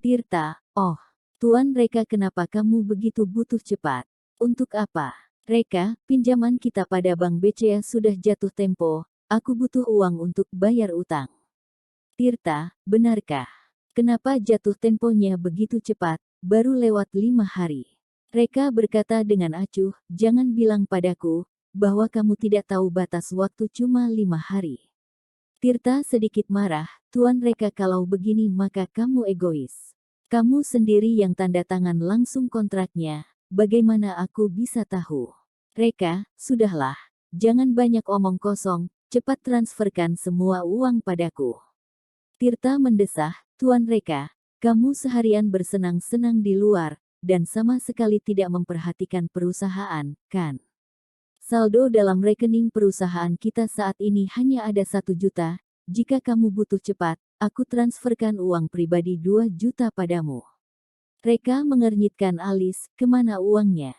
Tirta, oh, Tuan Reka, kenapa kamu begitu butuh cepat? Untuk apa? Reka, pinjaman kita pada Bank BCA sudah jatuh tempo, aku butuh uang untuk bayar utang. Tirta, benarkah? Kenapa jatuh temponya begitu cepat, baru lewat 5 hari? Reka berkata dengan acuh, jangan bilang padaku, bahwa kamu tidak tahu batas waktu cuma 5 hari. Tirta sedikit marah, Tuan Reka, kalau begini maka kamu egois. Kamu sendiri yang tanda tangan langsung kontraknya, bagaimana aku bisa tahu? Reka, sudahlah, jangan banyak omong kosong, cepat transferkan semua uang padaku. Tirta mendesah, Tuan Reka, kamu seharian bersenang-senang di luar, dan sama sekali tidak memperhatikan perusahaan, kan? Saldo dalam rekening perusahaan kita saat ini hanya ada 1 juta, jika kamu butuh cepat, aku transferkan uang pribadi 2 juta padamu. Reka mengernyitkan alis, kemana uangnya?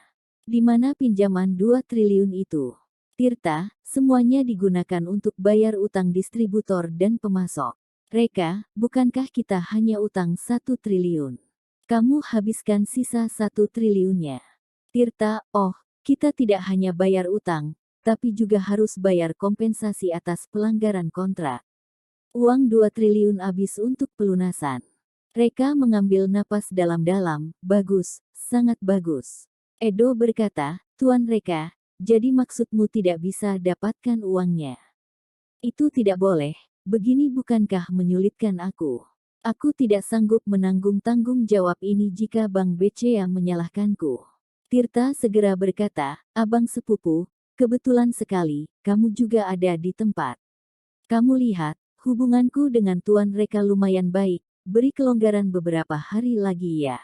Di mana pinjaman 2 triliun itu? Tirta, semuanya digunakan untuk bayar utang distributor dan pemasok. Reka, bukankah kita hanya utang 1 triliun? Kamu habiskan sisa 1 triliunnya. Tirta, oh, kita tidak hanya bayar utang, tapi juga harus bayar kompensasi atas pelanggaran kontrak. Uang 2 triliun habis untuk pelunasan. Reka mengambil napas dalam-dalam, bagus, sangat bagus. Edo berkata, Tuan Reka, jadi maksudmu tidak bisa dapatkan uangnya? Itu tidak boleh, begini bukankah menyulitkan aku? Aku tidak sanggup menanggung tanggung jawab ini jika Bank BCA menyalahkanku. Tirta segera berkata, Abang sepupu, kebetulan sekali, kamu juga ada di tempat. Kamu lihat, hubunganku dengan Tuan Reka lumayan baik, beri kelonggaran beberapa hari lagi ya.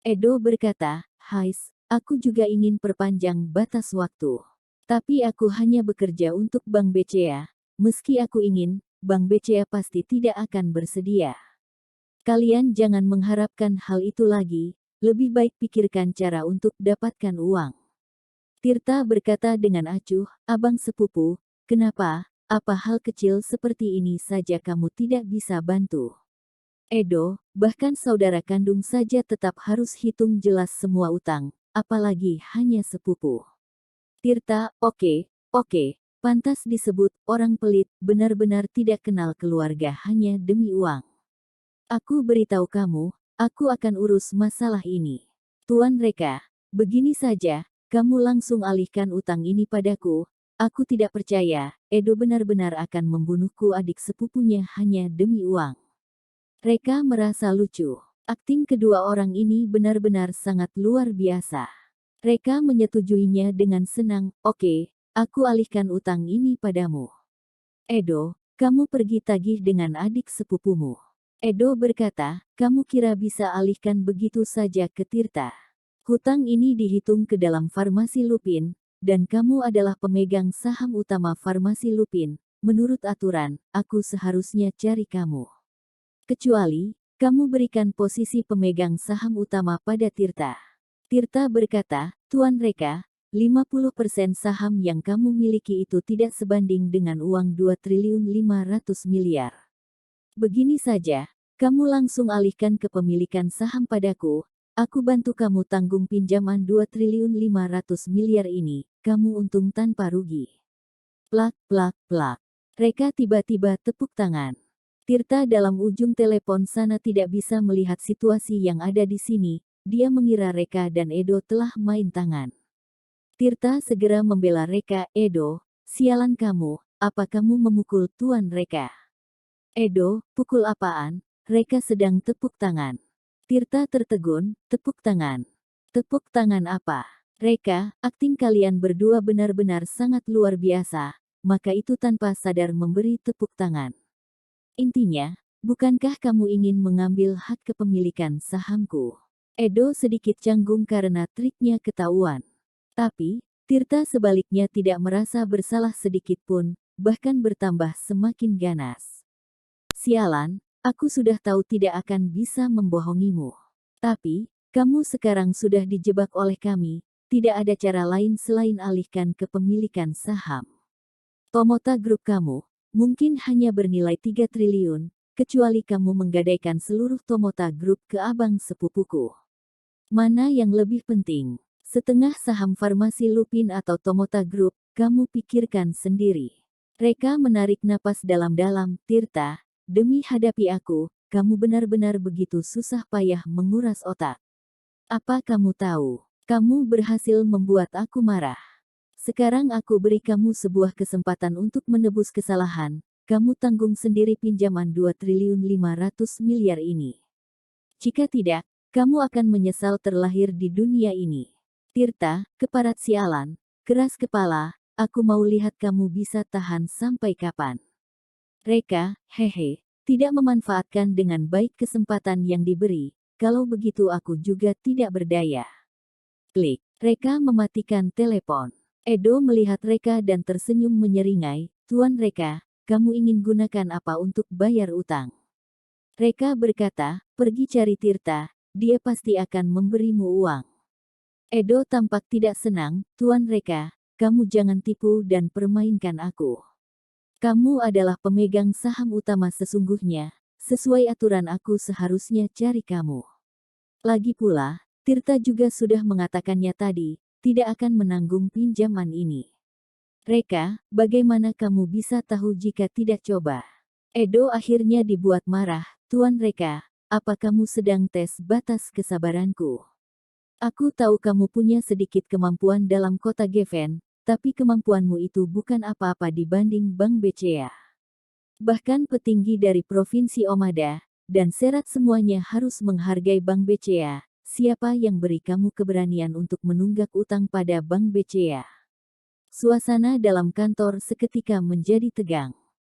Edo berkata, Hais, aku juga ingin perpanjang batas waktu. Tapi aku hanya bekerja untuk Bank BCA, meski aku ingin, Bank BCA pasti tidak akan bersedia. Kalian jangan mengharapkan hal itu lagi, lebih baik pikirkan cara untuk dapatkan uang. Tirta berkata dengan acuh, Abang sepupu, kenapa? Apa hal kecil seperti ini saja kamu tidak bisa bantu? Edo, bahkan saudara kandung saja tetap harus hitung jelas semua utang, apalagi hanya sepupu. Tirta, oke, pantas disebut orang pelit, benar-benar tidak kenal keluarga hanya demi uang. Aku beritahu kamu, aku akan urus masalah ini. Tuan Reka, begini saja, kamu langsung alihkan utang ini padaku. Aku tidak percaya, Edo benar-benar akan membunuhku adik sepupunya hanya demi uang. Reka merasa lucu. Akting kedua orang ini benar-benar sangat luar biasa. Reka menyetujuinya dengan senang, oke, aku alihkan utang ini padamu. Edo, kamu pergi tagih dengan adik sepupumu. Edo berkata, kamu kira bisa alihkan begitu saja ke Tirta? Hutang ini dihitung ke dalam Farmasi Lupin, dan kamu adalah pemegang saham utama Farmasi Lupin. Menurut aturan, aku seharusnya cari kamu. Kecuali, kamu berikan posisi pemegang saham utama pada Tirta. Tirta berkata, Tuan Reka, 50% saham yang kamu miliki itu tidak sebanding dengan uang 2 triliun 500 miliar. Begini saja, kamu langsung alihkan kepemilikan saham padaku, aku bantu kamu tanggung pinjaman 2 triliun 500 miliar ini, kamu untung tanpa rugi. Plak, plak, plak. Reka tiba-tiba tepuk tangan. Tirta dalam ujung telepon sana tidak bisa melihat situasi yang ada di sini, dia mengira Reka dan Edo telah main tangan. Tirta segera membela Reka, Edo, sialan kamu, apa kamu memukul Tuan Reka? Edo, pukul apaan? Reka sedang tepuk tangan. Tirta tertegun, tepuk tangan. Tepuk tangan apa? Reka, akting kalian berdua benar-benar sangat luar biasa, maka itu tanpa sadar memberi tepuk tangan. Intinya, bukankah kamu ingin mengambil hak kepemilikan sahamku? Edo sedikit canggung karena triknya ketahuan. Tapi, Tirta sebaliknya tidak merasa bersalah sedikit pun, bahkan bertambah semakin ganas. Sialan, aku sudah tahu tidak akan bisa membohongimu. Tapi, kamu sekarang sudah dijebak oleh kami, tidak ada cara lain selain alihkan kepemilikan saham. Tomota Group kamu, mungkin hanya bernilai 3 triliun, kecuali kamu menggadaikan seluruh Tomota Group ke abang sepupuku. Mana yang lebih penting? Setengah saham farmasi Lupin atau Tomota Group, kamu pikirkan sendiri. Reka menarik napas dalam-dalam. Tirta, demi hadapi aku, kamu benar-benar begitu susah payah menguras otak. Apa kamu tahu? Kamu berhasil membuat aku marah. Sekarang aku beri kamu sebuah kesempatan untuk menebus kesalahan. Kamu tanggung sendiri pinjaman 2.500.000.000 ini. Jika tidak, kamu akan menyesal terlahir di dunia ini. Tirta, keparat sialan, keras kepala, aku mau lihat kamu bisa tahan sampai kapan. Reka, hehe, tidak memanfaatkan dengan baik kesempatan yang diberi, kalau begitu aku juga tidak berdaya. Klik, Reka mematikan telepon. Edo melihat Reka dan tersenyum menyeringai. Tuan Reka, kamu ingin gunakan apa untuk bayar utang? Reka berkata, pergi cari Tirta, dia pasti akan memberimu uang. Edo tampak tidak senang. Tuan Reka, kamu jangan tipu dan permainkan aku. Kamu adalah pemegang saham utama sesungguhnya, sesuai aturan aku seharusnya cari kamu. Lagi pula, Tirta juga sudah mengatakannya tadi, tidak akan menanggung pinjaman ini. Reka, bagaimana kamu bisa tahu jika tidak coba? Edo akhirnya dibuat marah. Tuan Reka, apa kamu sedang tes batas kesabaranku? Aku tahu kamu punya sedikit kemampuan dalam kota Geffen, tapi kemampuanmu itu bukan apa-apa dibanding Bank BCA. Bahkan petinggi dari Provinsi Omada, dan Serat semuanya harus menghargai Bank BCA. Siapa yang beri kamu keberanian untuk menunggak utang pada Bank BCA? Suasana dalam kantor seketika menjadi tegang.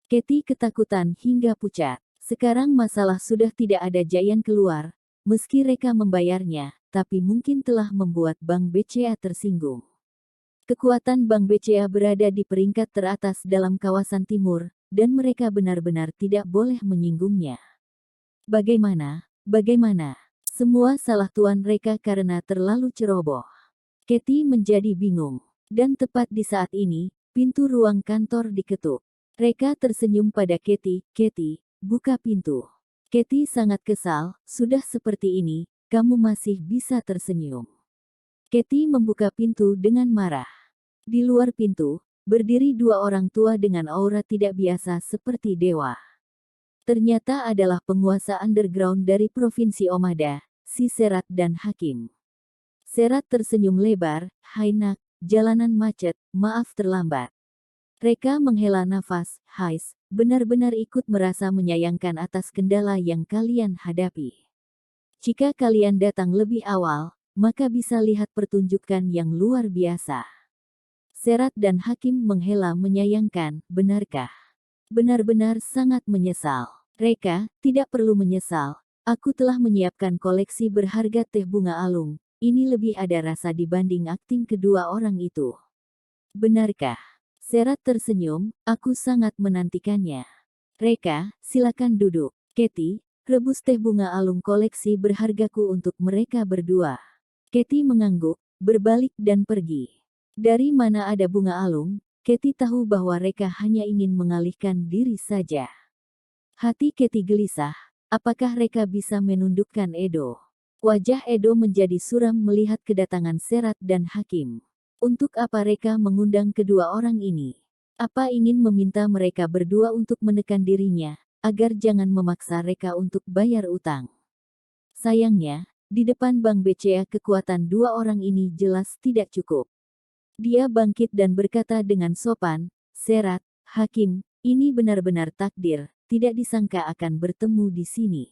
Katie ketakutan hingga pucat. Sekarang masalah sudah tidak ada jalan keluar, meski Reka membayarnya, tapi mungkin telah membuat Bank BCA tersinggung. Kekuatan Bank BCA berada di peringkat teratas dalam kawasan timur, dan mereka benar-benar tidak boleh menyinggungnya. Bagaimana? Semua salah Tuan Reka karena terlalu ceroboh. Katie menjadi bingung. Dan tepat di saat ini, pintu ruang kantor diketuk. Reka tersenyum pada Katie. Katie, buka pintu. Katie sangat kesal, sudah seperti ini, kamu masih bisa tersenyum. Katie membuka pintu dengan marah. Di luar pintu, berdiri dua orang tua dengan aura tidak biasa seperti dewa. Ternyata adalah penguasa underground dari Provinsi Omada, si Serat dan Hakim. Serat tersenyum lebar, hai nak, jalanan macet, maaf terlambat. Reka menghela nafas, hais, benar-benar ikut merasa menyayangkan atas kendala yang kalian hadapi. Jika kalian datang lebih awal, maka bisa lihat pertunjukan yang luar biasa. Serat dan Hakim menghela menyayangkan, benarkah? Benar-benar sangat menyesal. Reka, tidak perlu menyesal. Aku telah menyiapkan koleksi berharga teh bunga alung. Ini lebih ada rasa dibanding akting kedua orang itu. Benarkah? Serat tersenyum, aku sangat menantikannya. Reka, silakan duduk. Katie, rebus teh bunga alung koleksi berhargaku untuk mereka berdua. Katie mengangguk, berbalik dan pergi. Dari mana ada bunga alung? Katie tahu bahwa Reka hanya ingin mengalihkan diri saja. Hati Katie gelisah, apakah Reka bisa menundukkan Edo? Wajah Edo menjadi suram melihat kedatangan Serat dan Hakim. Untuk apa Reka mengundang kedua orang ini? Apa ingin meminta mereka berdua untuk menekan dirinya, agar jangan memaksa Reka untuk bayar utang? Sayangnya, di depan Bank BCA kekuatan dua orang ini jelas tidak cukup. Dia bangkit dan berkata dengan sopan, Serat, Hakim, ini benar-benar takdir, tidak disangka akan bertemu di sini.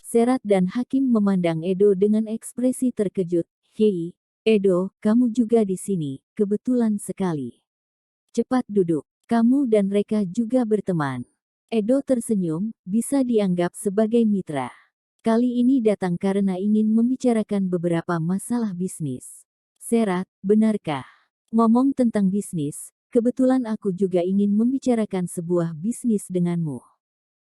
Serat dan Hakim memandang Edo dengan ekspresi terkejut. Hei, Edo, kamu juga di sini, kebetulan sekali. Cepat duduk, kamu dan Reka juga berteman. Edo tersenyum, bisa dianggap sebagai mitra. Kali ini datang karena ingin membicarakan beberapa masalah bisnis. Serat, benarkah? Ngomong tentang bisnis, kebetulan aku juga ingin membicarakan sebuah bisnis denganmu.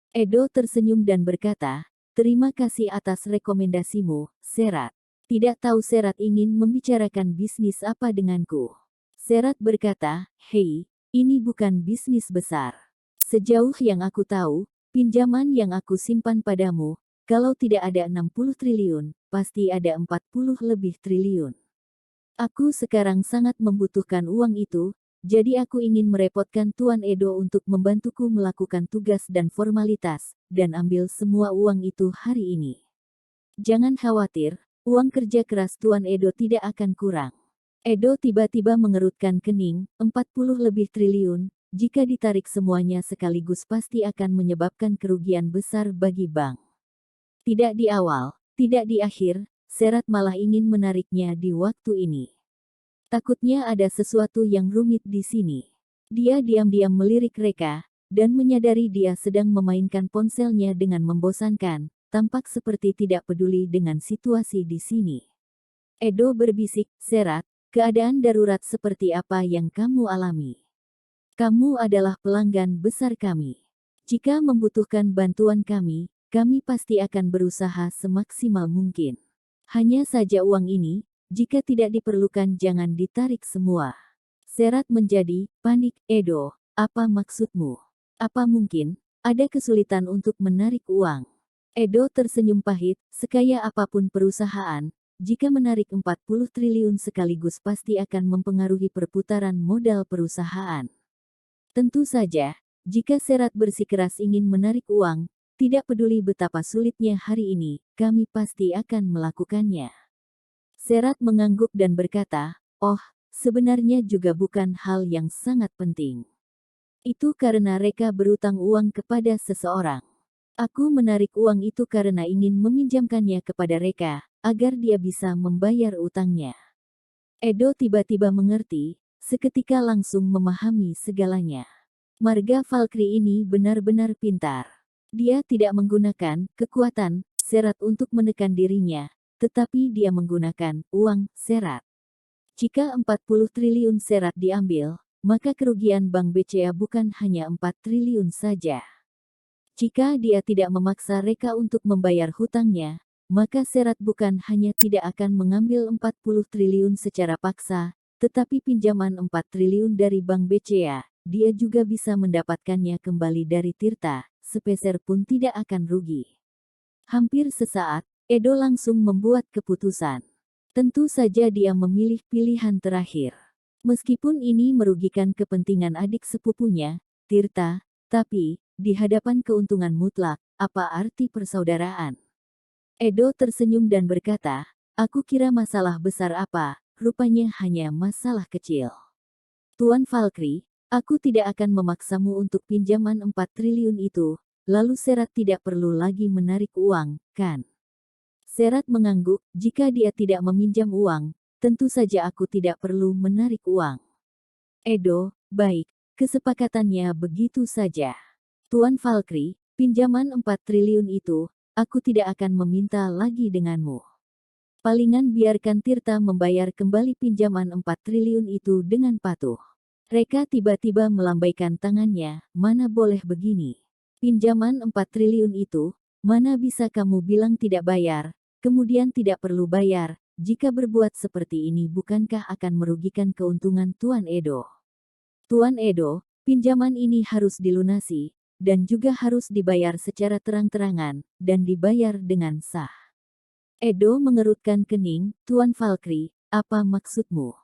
Edo tersenyum dan berkata, terima kasih atas rekomendasimu, Serat. Tidak tahu Serat ingin membicarakan bisnis apa denganku. Serat berkata, hei, ini bukan bisnis besar. Sejauh yang aku tahu, Pinjaman yang aku simpan padamu, kalau tidak ada 60 triliun, pasti ada 40 lebih triliun. Aku sekarang sangat membutuhkan uang itu, jadi aku ingin merepotkan Tuan Edo untuk membantuku melakukan tugas dan formalitas, dan ambil semua uang itu hari ini. Jangan khawatir, uang kerja keras Tuan Edo tidak akan kurang. Edo tiba-tiba mengerutkan kening, 40 lebih triliun, jika ditarik semuanya sekaligus pasti akan menyebabkan kerugian besar bagi bank. Tidak di awal, tidak di akhir, Serat malah ingin menariknya di waktu ini. Takutnya ada sesuatu yang rumit di sini. Dia diam-diam melirik Reka, dan menyadari dia sedang memainkan ponselnya dengan membosankan, tampak seperti tidak peduli dengan situasi di sini. Edo berbisik, Serat, keadaan darurat seperti apa yang kamu alami? Kamu adalah pelanggan besar kami. Jika membutuhkan bantuan kami pasti akan berusaha semaksimal mungkin. Hanya saja uang ini, jika tidak diperlukan jangan ditarik semua. Serat menjadi panik. Edo, apa maksudmu? Apa mungkin ada kesulitan untuk menarik uang? Edo tersenyum pahit, sekaya apapun perusahaan, jika menarik 40 triliun sekaligus pasti akan mempengaruhi perputaran modal perusahaan. Tentu saja, jika Serat bersikeras ingin menarik uang, tidak peduli betapa sulitnya hari ini, kami pasti akan melakukannya. Serat mengangguk dan berkata, oh, sebenarnya juga bukan hal yang sangat penting. Itu karena Reka berutang uang kepada seseorang. Aku menarik uang itu karena ingin meminjamkannya kepada Reka, agar dia bisa membayar utangnya. Edo tiba-tiba mengerti, seketika langsung memahami segalanya. Marga Valkyrie ini benar-benar pintar. Dia tidak menggunakan kekuatan Serat untuk menekan dirinya, tetapi dia menggunakan uang Serat. Jika 40 triliun Serat diambil, maka kerugian Bank BCA bukan hanya 4 triliun saja. Jika dia tidak memaksa Reka untuk membayar hutangnya, maka Serat bukan hanya tidak akan mengambil 40 triliun secara paksa, tetapi pinjaman 4 triliun dari Bank BCA, dia juga bisa mendapatkannya kembali dari Tirta, sepeser pun tidak akan rugi. Hampir sesaat, Edo langsung membuat keputusan. Tentu saja dia memilih pilihan terakhir. Meskipun ini merugikan kepentingan adik sepupunya, Tirta, tapi, di hadapan keuntungan mutlak, apa arti persaudaraan? Edo tersenyum dan berkata, aku kira masalah besar apa, rupanya hanya masalah kecil. Tuan Valkyrie, aku tidak akan memaksamu untuk pinjaman 4 triliun itu, lalu Serat tidak perlu lagi menarik uang, kan? Serat mengangguk, jika dia tidak meminjam uang, tentu saja aku tidak perlu menarik uang. Edo, baik, kesepakatannya begitu saja. Tuan Valkyrie, pinjaman 4 triliun itu, aku tidak akan meminta lagi denganmu. Palingan biarkan Tirta membayar kembali pinjaman 4 triliun itu dengan patuh. Reka tiba-tiba melambaikan tangannya, mana boleh begini. Pinjaman 4 triliun itu, mana bisa kamu bilang tidak bayar, kemudian tidak perlu bayar, jika berbuat seperti ini bukankah akan merugikan keuntungan Tuan Edo? Tuan Edo, pinjaman ini harus dilunasi, dan juga harus dibayar secara terang-terangan, dan dibayar dengan sah. Edo mengerutkan kening, Tuan Valkyrie, apa maksudmu?